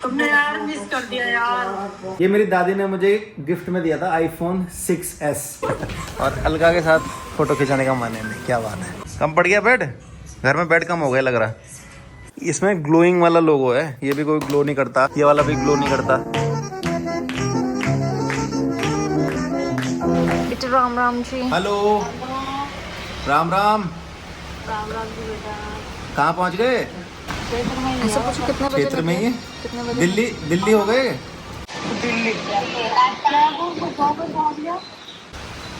तुमने यार मिस कर दिया यार। ये मेरी दादी ने मुझे गिफ्ट में दिया था iPhone 6s और अलका के साथ फोटो खिंचाने का मन है। नहीं, क्या बात है। कम पड़ गया बेड, घर में बेड कम हो गया लग रहा। इसमें ग्लोइंग वाला लोगो है, ये भी कोई ग्लो नहीं करता, ये वाला भी ग्लो नहीं करता। राम राम जी। हेलो, राम राम। राम राम जी बेटा। कहाँ पहुँच गए? ऐसा पूछो कितने बजे क्षेत्र में ही है? कितने बजे? दिल्ली हो गए? दिल्ली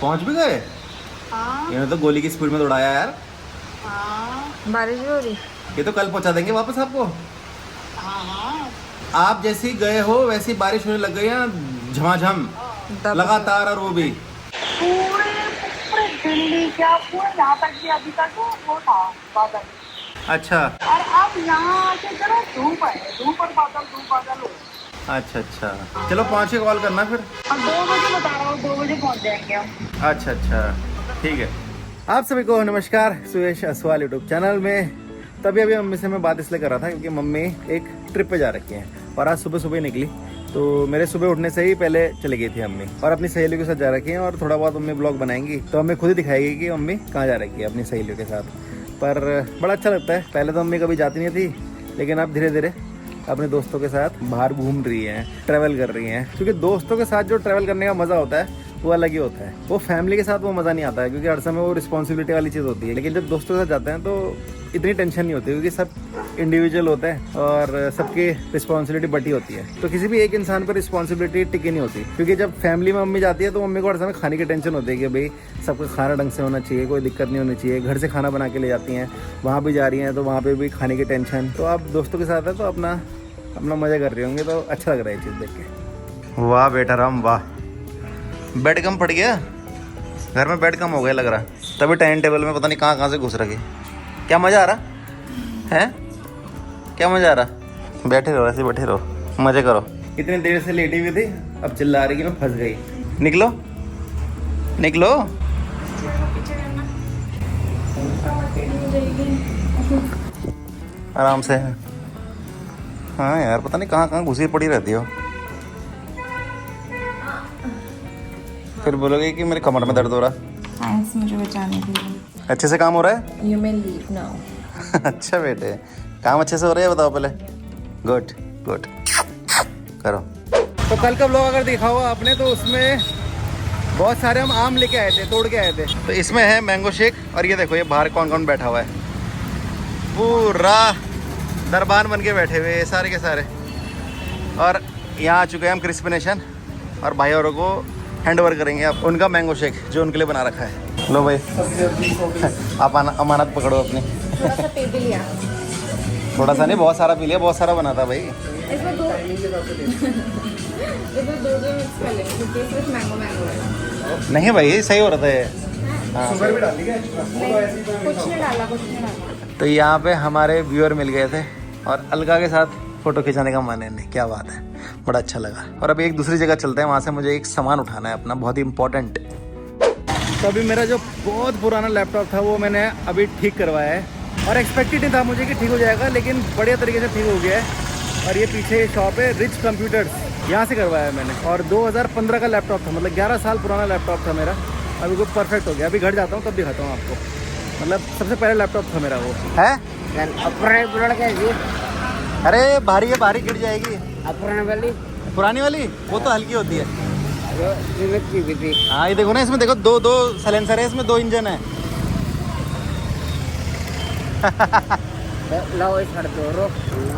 पहुँच भी गए? इन्होंने तो गोली की स्पीड में दौड़ाया यार। बारिश भी हो रही। ये तो कल पहुँचा देंगे वापस आपको। आप जैसे ही गए हो वैसी बारिश होने लग गई है झमाझम लगातार, और वो भी पूरे पूरे दिल्ली क्या पूरे यहाँ तक भी अभी तक वो था बादल। अच्छा और अब यहाँ आके जरा धूप है, धूप और बादल हो। अच्छा, चलो पहुँच के कॉल करना फिर। और 2 बजे बता रहा हूँ, 2 बजे पहुँच जाएंगे हम। अच्छा, ठीक है। आप सभी को नमस्कार, सुयश असवाल यूट्यूब चैनल में। तभी अभी मम्मी से मैं बात इसलिए कर रहा था क्योंकि मम्मी एक ट्रिप पे जा रखी हैं और आज सुबह ही निकली, तो मेरे सुबह उठने से ही पहले चली गई थी अम्मी, और अपनी सहेलियों के साथ जा रखी हैं। और थोड़ा बहुत मम्मी ब्लॉग बनाएंगी तो हमें खुद ही दिखाएगी कि मम्मी कहाँ जा रखी है अपनी सहेलियों के साथ। पर बड़ा अच्छा लगता है। पहले तो मम्मी कभी जाती नहीं थी, लेकिन अब धीरे धीरे अपने दोस्तों के साथ बाहर घूम रही हैं, ट्रैवल कर रही हैं। क्योंकि दोस्तों के साथ जो ट्रैवल करने का मज़ा होता है वो अलग ही होता है। वो फैमिली के साथ वो मज़ा नहीं आता है, क्योंकि हर समय वो रिस्पॉन्सिबिलिटी वाली चीज़ होती है। लेकिन जब दोस्तों के साथ जाते हैं तो इतनी टेंशन नहीं होती, क्योंकि सब इंडिविजुअल होते हैं और सबकी रिस्पॉन्सिबिलिटी बटी होती है। तो किसी भी एक इंसान पर रिस्पॉन्सिबिलिटी टिकी नहीं होती, क्योंकि जब फैमिली में मम्मी जाती है तो मम्मी को हर समय खाने की टेंशन होती है कि भाई सबका खाना ढंग से होना चाहिए, कोई दिक्कत नहीं होनी चाहिए। घर से खाना बना के ले जाती हैं, वहाँ भी जा रही हैं तो वहाँ पे भी खाने की टेंशन। तो आप दोस्तों के साथ है तो अपना मज़े कर रहे होंगे, तो अच्छा लग रहा है ये चीज़ देख के। वाह बेटा राम वाह, बेड कम पड़ गया, घर में बेड कम हो गया लग रहा। तभी टाइम टेबल में पता नहीं कहाँ से घुस रखे। क्या मज़ा आ रहा है? क्या मज़ा आ रहा? बैठे रहो, ऐसे बैठे रहो, मज़े करो। इतनी देर से लेटी हुई थी, अब चिल्ला रही कि मैं फंस गई। निकलो आराम से। हाँ यार, पता नहीं कहाँ घुसी पड़ी रहती हो। फिर बोलोगे कि मेरे कमर में दर्द हो रहा। मुझे बचाने के लिए अच्छे से काम हो रहा है? You may leave now. अच्छा बेटे, काम अच्छे से हो रहा है, बताओ पहले। गुड करो। तो कल का ब्लॉग अगर देखा हो आपने तो उसमें बहुत सारे हम आम लेके आए थे, तोड़ के आए थे। तो इसमें है मैंगो शेक, और ये देखो ये बाहर कौन कौन बैठा हुआ है। पूरा दरबार बन के बैठे हुए सारे के सारे। और यहाँ आ चुके हैं हम क्रिस्पी नेशन, और भाई औरों को हैंड ओवर करेंगे अब उनका मैंगो शेक जो उनके लिए बना रखा है। लो भाई आप अमानत पकड़ो अपनी। थोड़ा सा पी भी लिया। थोड़ा सा नहीं, बहुत सारा पी लिया, बहुत सारा बना था भाई। इसमें दो मिक्स कर लेंगे क्योंकि सिर्फ मैंगो है। नहीं भाई सही हो रहा था ये। हाँ। कुछ नहीं डाला। तो यहाँ पे हमारे व्यूअर मिल गए थे और अलका के साथ फ़ोटो खिंचाने का मन है। नहीं, क्या बात है, बड़ा अच्छा लगा। और अब एक दूसरी जगह चलते हैं, वहाँ से मुझे एक सामान उठाना है अपना, बहुत ही इम्पोर्टेंट। तो अभी मेरा जो बहुत पुराना लैपटॉप था वो मैंने अभी ठीक करवाया है, और एक्सपेक्टेड नहीं था मुझे कि ठीक हो जाएगा, लेकिन बढ़िया तरीके से ठीक हो गया है। और ये पीछे शॉप है रिच कंप्यूटर्स, यहाँ से करवाया है मैंने। और 2015 का लैपटॉप था, मतलब 11 साल पुराना लैपटॉप था मेरा। अभी वो परफेक्ट हो गया। अभी घर जाता हूँ तब दिखाता हूँ आपको, मतलब सबसे पहला लैपटॉप था मेरा वो है। अरे भारी है, भारी गिर जाएगी। पुरानी वाली वो तो हल्की होती है। हाँ ये देखो ना, इसमें देखो दो साइलेंसर है, इसमें 2 इंजन है।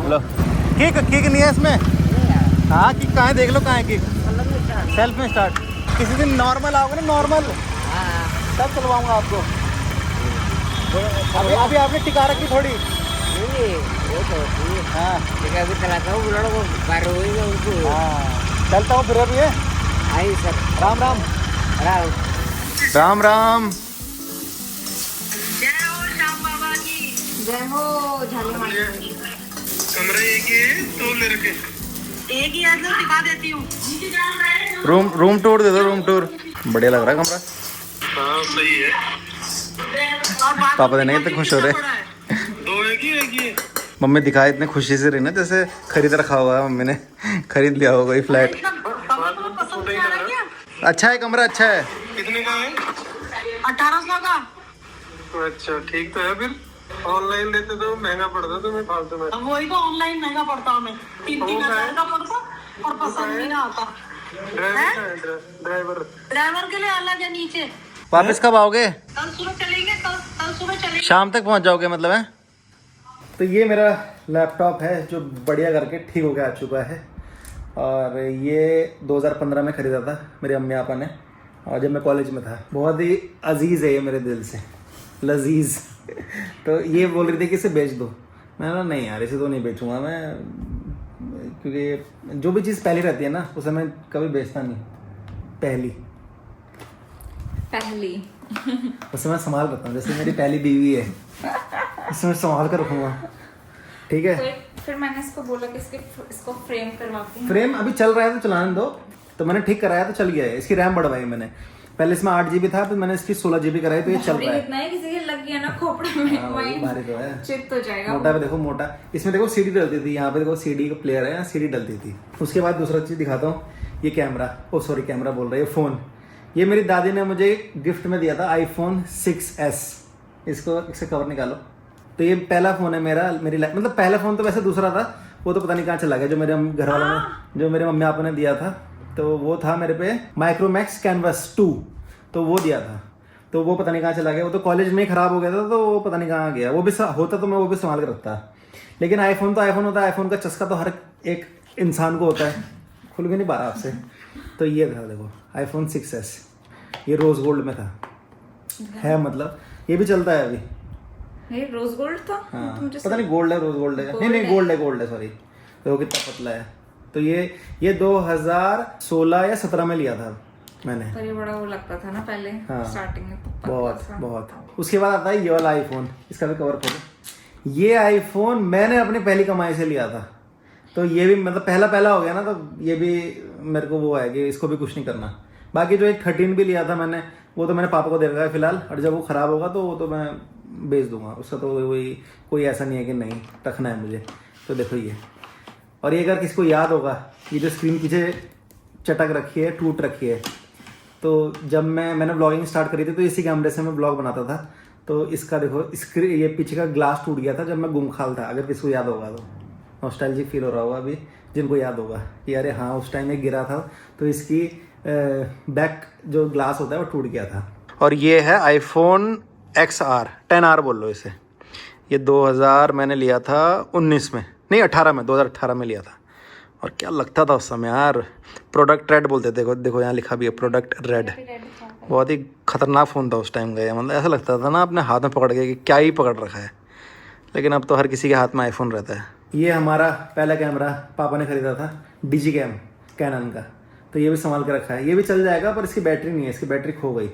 लो किक नहीं है इसमें। हाँ किक कहाँ है, देख लो कहाँ है किक। सेल्फ में स्टार्ट। किसी दिन नॉर्मल आओगे ना, नॉर्मल तब चलवाऊंगा आपको। अभी आपने टिका रखी थोड़ी। हाँ चलता हूँ फिर अभी है। राम राम। राम राम। जय हो श्याम बाबा की। जय हो झाली माँ की। कमरे एक ही है, तो ले रखे। एक ही ऐसे दिखा देती हूँ। रूम टूर दे दो, रूम टूर। बढ़िया लग रहा है कमरा। हाँ सही है। पापा तो नहीं इतने खुश हो रहे। 2 एक ही है। मम्मी दिखाए इतने खुशी से रही ना जैसे खरीद रखा हुआ है, मम्मी ने खरीद लिया होगा ये फ्लैट। पसंद नहीं आ रहा क्या? अच्छा है कमरा, अच्छा है। कितने का है? 1800 का। अच्छा ठीक तो है फिर। ऑनलाइन लेते तो महंगा पड़ता तुम्हें फालतू में। अब वही तो ऑनलाइन महंगा पड़ता हमें, 3,000 का पड़ता और पसंद भी ना आता। ड्राइवर ड्राइवर के लिए अलग है नीचे। वापस कब आओगे? कल सुबह चलेंगे, कल सुबह चलेंगे। शाम तक पहुंच जाओगे मतलब है? तो ये मेरा लैपटॉप है जो बढ़िया करके ठीक होके आ चुका है, और ये 2015 में ख़रीदा था मेरे अम्मी आपा ने, और जब मैं कॉलेज में था। बहुत ही अजीज़ है ये मेरे दिल से, लजीज। तो ये बोल रही थी कि इसे बेच दो। मैंने कहा नहीं यार, इसे तो नहीं बेचूंगा मैं, क्योंकि जो भी चीज़ पहली रहती है ना उसे मैं कभी बेचता नहीं। पहली उसे मैं संभाल रखता हूँ, जैसे मेरी पहली बीवी है, इसे मैं संभाल कर रखूँगा। ठीक है। फिर मैंने इसको बोला कि इसको फ्रेम करवाती हूँ। फ्रेम अभी चल रहा है तो चलाने दो, तो मैंने ठीक कराया तो चल गया है। इसकी रैम बढ़वाई मैंने, पहले इसमें 8 GB था, फिर मैंने इसकी 16 GB कराई, तो ये चल रहा है। इतना है किसी के लग गया ना खोपड़े में, वही भारी तो है, चित हो जाएगा। मोटा पे देखो, मोटा। इसमें देखो CD डलती थी, यहाँ पे देखो CD का प्लेयर है, यहाँ CD डलती थी। उसके बाद दूसरा चीज़ दिखाता हूँ, ये कैमरा, कैमरा बोल रहा है, ये फ़ोन। ये मेरी दादी ने मुझे गिफ्ट में दिया था, iPhone 6s। इससे कवर निकालो। तो ये पहला फ़ोन है मेरा, मेरी लाइफ, मतलब पहला फ़ोन तो वैसे दूसरा था, वो तो पता नहीं कहाँ चला गया, जो मेरे घर वालों ने, जो मेरे मम्मी पापा ने दिया था। तो वो था मेरे पे माइक्रोमैक्स कैनवस 2, तो वो दिया था, तो वो पता नहीं कहाँ चला गया। वो तो कॉलेज में ही ख़राब हो गया था, तो वो पता नहीं कहाँ गया। वो भी होता तो मैं वो भी संभाल के रखता। लेकिन आईफोन तो आईफोन होता है, आईफोन का चस्का तो हर एक इंसान को होता है। खुल भी नहीं पा रहा आपसे। तो ये था देखो, iPhone 6s, ये रोज़ गोल्ड में था, है मतलब ये भी चलता है अभी। ये रोज गोल्ड था? हाँ, मुझे पता नहीं गोल्ड है, रोज गोल्ड है, नहीं गोल्ड है सॉरी। तो कितना पतला है। तो ये 2016 या 17 में लिया था मैंने। पर ये बड़ा वो लगता था ना पहले, हाँ, स्टार्टिंग में बहुत। उसके बाद आता है ये वाला आईफोन, इसका भी कवर खोलो। ये आईफोन मैंने अपनी पहली कमाई से लिया था, तो ये भी मतलब पहला हो गया ना, तो ये भी मेरे को वो है कि इसको भी कुछ नहीं करना। बाकी जो एक 13 भी लिया था मैंने, वो तो मैंने पापा को दे रखा है फिलहाल, और जब वो ख़राब होगा तो वो तो मैं बेच दूंगा। उसका तो वही कोई ऐसा नहीं है कि नहीं रखना है मुझे। तो देखो ये, और ये अगर किसी को याद होगा, ये जो स्क्रीन पीछे चटक रखी है, टूट रखी है, तो जब मैंने ब्लॉगिंग स्टार्ट करी थी तो इसी कैमरे से मैं ब्लॉग बनाता था। तो इसका देखो स्क्रीन, ये पीछे का ग्लास टूट गया था जब मैं गुमखाल था, अगर किसी को याद होगा तो। नॉस्टैल्जिक फील हो रहा होगा अभी जिनको याद होगा कि अरे हाँ उस टाइम में गिरा था, तो इसकी बैक जो ग्लास होता है वो टूट गया था। और ये है iPhone XR 10R बोल लो इसे। ये 2000 मैंने लिया था 19 में, नहीं 18 में, 2018 में लिया था। और क्या लगता था उस समय यार, प्रोडक्ट रेड बोलते थे। देखो यहाँ लिखा भी है प्रोडक्ट रेड। बहुत ही खतरनाक फ़ोन था उस टाइम का ये, मतलब ऐसा लगता था ना अपने हाथ में पकड़ के कि क्या ही पकड़ रखा है। लेकिन अब तो हर किसी के हाथ में आईफोन रहता है। ये हमारा पहला कैमरा पापा ने ख़रीदा था, डिजीकैम कैनन का, तो ये भी संभाल के रखा है। ये भी चल जाएगा, पर इसकी बैटरी नहीं है, इसकी बैटरी खो गई।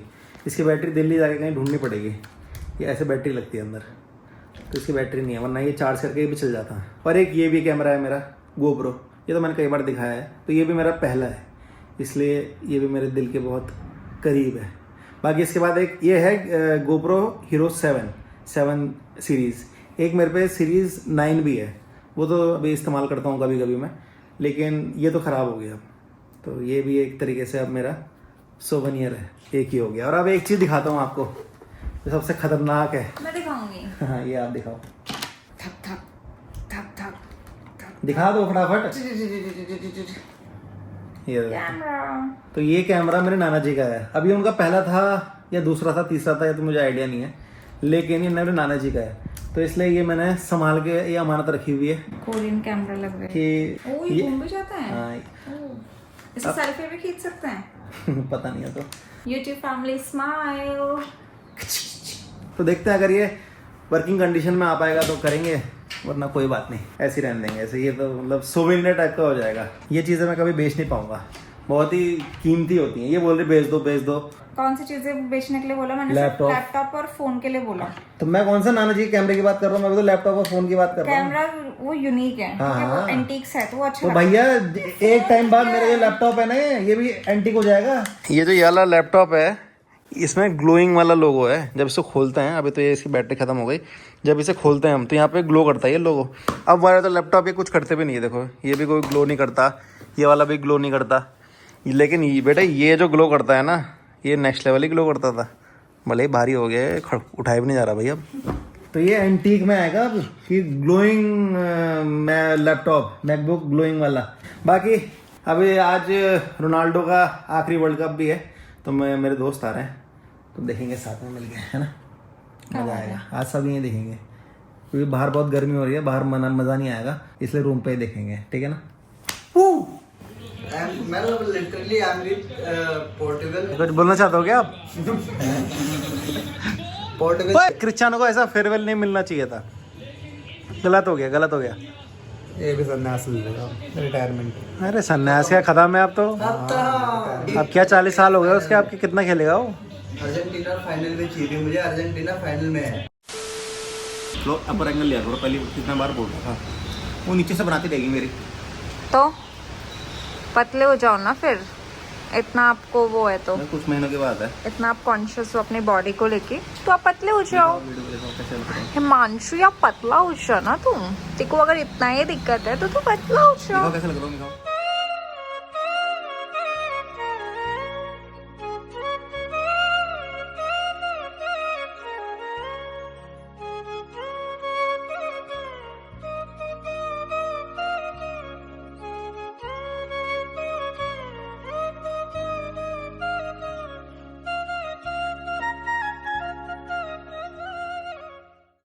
इसकी बैटरी दिल्ली जाके कहीं ढूंढनी पड़ेगी। ये ऐसे बैटरी लगती है अंदर, तो इसकी बैटरी नहीं है, वरना ये चार्ज करके ये भी चल जाता है। और एक ये भी कैमरा है मेरा GoPro, ये तो मैंने कई बार दिखाया है, तो ये भी मेरा पहला है, इसलिए ये भी मेरे दिल के बहुत करीब है। बाकी इसके बाद एक ये है GoPro Hero 7 सीरीज़। एक मेरे पे सीरीज़ 9 भी है, वो तो अभी इस्तेमाल करता हूँ कभी कभी मैं, लेकिन ये तो ख़राब हो गया। तो ये भी एक तरीके से अब मेरा सोवेनियर है, एक ही हो गया। और अब एक चीज़ दिखाता हूँ आपको जो सबसे खतरनाक है। मैं दिखाऊंगी। हाँ ये आप दिखाओ, थक थक थक थक थक। दिखा दो फटाफट। ये कैमरा। तो ये कैमरा मेरे नाना जी का है। अभी उनका पहला था या दूसरा था, तीसरा था, या तो मुझे आइडिया नहीं है, लेकिन ये मेरे नाना जी का है, तो इसलिए ये मैंने संभाल के ये अमानत रखी हुई है। कोरियन कैमरा लग रहा है कि ओ, ये घूम भी जाता है। हाँ इसे सेल्फी भी खींच सकते हैं। पता नहीं है तो YouTube फैमिली स्माइल। तो देखते हैं, अगर ये वर्किंग कंडीशन में आ पाएगा तो करेंगे, वरना कोई बात नहीं, ऐसे ही रहने देंगे ऐसे। ये तो मतलब सोवेनियर टाइप का हो जाएगा। ये चीज़ें मैं कभी बेच नहीं पाऊंगा, बहुत ही कीमती होती हैं। ये बोल रहे बेच दो। कौन सी चीजें बेचने के लिए बोला मैंने? लैपटॉप और फोन के लिए बोला। तो मैं कौन सा नाना जी के कैमरे की बात कर रहा हूँ, मैं तो लैपटॉप और फोन की बात कर रहा हूँ। कैमरा वो यूनिक है, क्योंकि वो एंटीक्स है, तो वो अच्छा। तो भैया एक टाइम बाद मेरा जो लैपटॉप है ना, ये भी एंटीक हो जाएगा। ये जो ये वाला लैपटॉप है, इसमें ग्लोइंग वाला लोगो है। जब इसे खोलते हैं, अभी तो ये इसकी बैटरी खत्म हो गई, जब इसे खोलते हैं हम तो यहाँ पे ग्लो करता है ये लोगो। अब वाला तो लैपटॉप ये कुछ करते भी नहीं है, देखो ये भी कोई ग्लो नहीं करता, ये वाला भी ग्लो नहीं करता। लेकिन ये बेटा ये जो ग्लो करता है ना, ये नेक्स्ट लेवल ही ग्लो करता था। भले ही भारी हो गया, उठाया भी नहीं जा रहा भाई अब। तो ये एंटीक में आएगा अब कि ग्लोइंग लैपटॉप, मैकबुक ग्लोइंग वाला। बाकी अभी आज रोनाल्डो का आखिरी वर्ल्ड कप भी है, तो मेरे दोस्त आ रहे हैं तो देखेंगे साथ में मिलके, है ना, मज़ा आएगा। आज सब ये देखेंगे क्योंकि बाहर बहुत गर्मी हो रही है, बाहर मज़ा नहीं आएगा, इसलिए रूम पे ही देखेंगे, ठीक है ना। पोर्टुगल कुछ बोलना चाहते हो क्या आप? पोर्टुगल क्रिस्टियानो को ऐसा फेयरवेल नहीं मिलना चाहिए था, गलत हो गया, गलत हो गया। ये भी सन्यास लेगा, रिटायरमेंट। अरे सन्यास क्या खत्म है अब तो, अब क्या 40 साल हो गए उसके, आपके कितना खेलेगा वो। अर्जेंटीना फाइनल में चाहिए मुझे, अर्जेंटीना फाइनल में है। लो अपर एंगल लिया करो, पहले कितना बार बोल रहा था, वो नीचे से बनाती रहेगी मेरी। तो पतले हो जाओ ना फिर, इतना आपको वो है तो, कुछ महीनों के बाद है, इतना आप कॉन्शियस हो अपनी बॉडी को लेके, तो आप पतले हो जाओ। हिमांशु या पतला हो जाओ ना तुम, देखो अगर इतना ही दिक्कत है तो तू पतला हो जाओ। कैसे लग रहा हूँ?